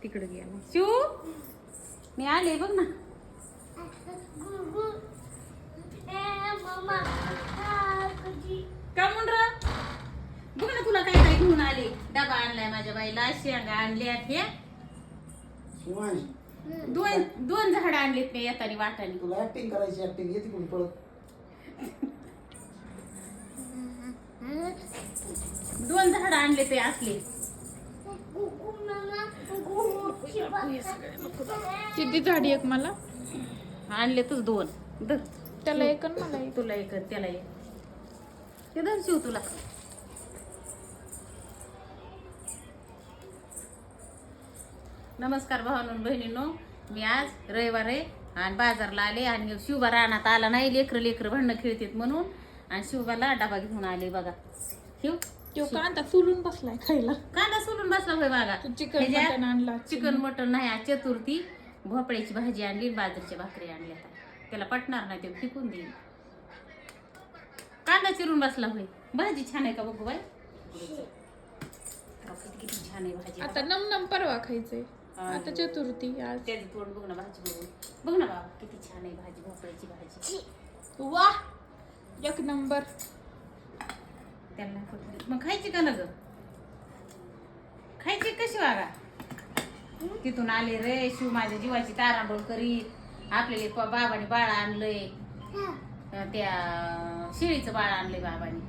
तिकडे गेला शिव. मी आले बघ ना. का मुंडरा बघ ना तुला काय काय घेऊन आले. डबा आणलाय माझ्या बाईला, शेंगा आणल्यात, हे दोन झाड आणलेत मी येतानी वाटाने. तुला ऍक्टिंग करायची, ऍक्टिंग येते कोणी पळत. 2 झाड आणले ते असले. किती झाडी एक मला आणले तूच 2. त्याला एक आणि मला एक. तुला एक त्याला एक. ते धर शिव तुला. नमस्कार भावांनो बहिणींनो. मी आज रविवार आहे आणि बाजारला आले आणि शिवबा रानात आला नाही. लेकर भांडणं खेळतात म्हणून आणि शिवबाला डबा घेऊन आले बघा. शिव तो कांदा चुलून बसलाय खायला. कांदा सोलून बसला होय बघा. चिकन मटन आणला. चिकन मटन नाही, आज चतुर्थी. भोपळ्याची भाजी आणली, बाजरीच्या भाकरी आणल्या. त्याला पटणार नाही, ते फेकून देईल. कांदा चिरून बसला होय. भाजी छान आहे का बघू बाई. किती छान आहे भाजी. आता नम परवा खायचंय. आता चतुर्थी आज. त्याचं तोंड बघ ना, भाजी बघून बघ ना बाबा किती छान आहे भाजी. भोपळ्याची भाजी वाह एक नंबर. त्यांना मग खायची का ना ग. खायची कशी वागा. तिथून आले रे शिव माझ्या जीवाची तारांबळ करीत. आपल्याला बाबाने बाळ आणलंय, त्या शेळीचं बाळ आणलंय बाबाने.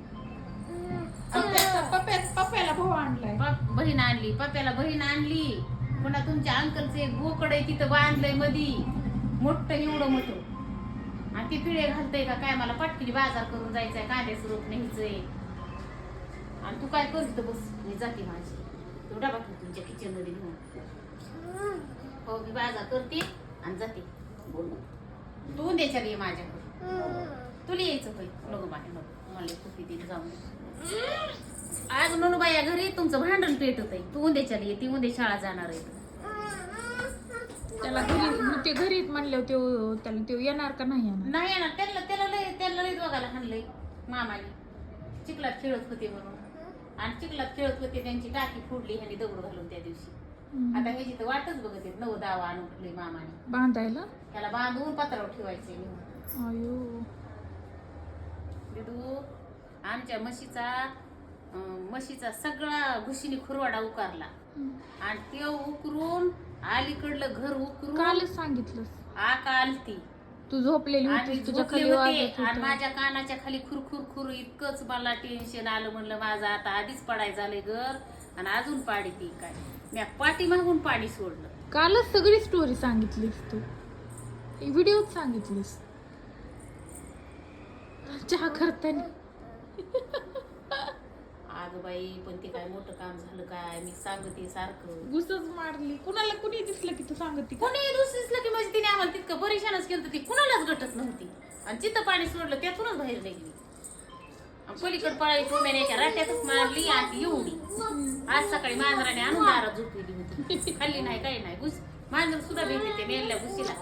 पप्प्याला भाऊ आणलाय. बहीण आणली, पप्प्याला बहीण आणली. पुन्हा तुमच्या अंकलचं एक बोकड आहे तिथं बांधलंय मधी, मोठं एवढं मोठं. आणि ती पिळे घालतय का काय मला पटकीने बाजार करून जायचंय, कांद्याचं रोप न्यायचंय. आणि तू काय करत बस. मी जाते माझी. तू डबा ठेव तुमच्या किचन मध्ये घेऊन. हो मी बाजार करते आणि जाते. बोल तू उद्याच्या ये माझ्याकडे. तुला यायचं होय. नको बाहेर नको, मला कुठे दिली जाऊन. आज ननुबाई या घरी तुमचं भांडण पेटत आहे. तू उद्याच्या ये, ती उद्या शाळा जाणार आहे. त्याला घरी ते घरीच म्हणलं त्याला ते येणार का नाही येणार. नाही येणार. त्याला लय दोघाला हाणलंय मामाने. चिखलात खेळत होते म्हणून. आणि चिखलात खेळत होते, त्यांची टाकी फोडली ह्याने दगड घालून त्या दिवशी. आता ह्याची तर वाटच बघत येत. 9 दावा आणून मामाने बांधायला. त्याला बांधून पत्रावर ठेवायचे. अयो दिदू आमच्या म्हशीचा सगळा घुशीने खुरवाडा उकारला. आणि ते उकरून अलीकडलं घर उकरून कालच सांगितलं. आका आलती. तू झोपलेली आणि होतीस, तुझ्या झोपले खाली होते. वाजत आणि होतं. माझ्या कानाच्या खाली खुरखुर इतकंच मला टेन्शन आलं. म्हणलं माझं आता आधीच पडाय झालंय घर आणि अजून पाडी ती काय. मी पाठी मागून पाणी सोडलं. कालच सगळी स्टोरी सांगितलीस तू, व्हिडिओत सांगितलीस चहा करताना. अगं बाई पण ते काय मोठं काम झालं काय. मी सांगते सारखं. घुसच मारली. कुणाला कुणी दिसलं की तू सांगते. कोणी दिसलं की म्हणजे तिने आम्हाला तितकं परेशानच केलं. ती कुणालाच गटत नव्हती. आणि जिथं पाणी सोडलं त्यातूनच बाहेर निघली. पलीकड पळाली टोमॅन्याच्या राट्यातच मारली. आणि एवढी आज सकाळी मांजराने आणून दारात झोपलेली होती. खाल्ली नाही काही नाही. मांजर सुद्धा भेटते ते मेल्या घुशीला.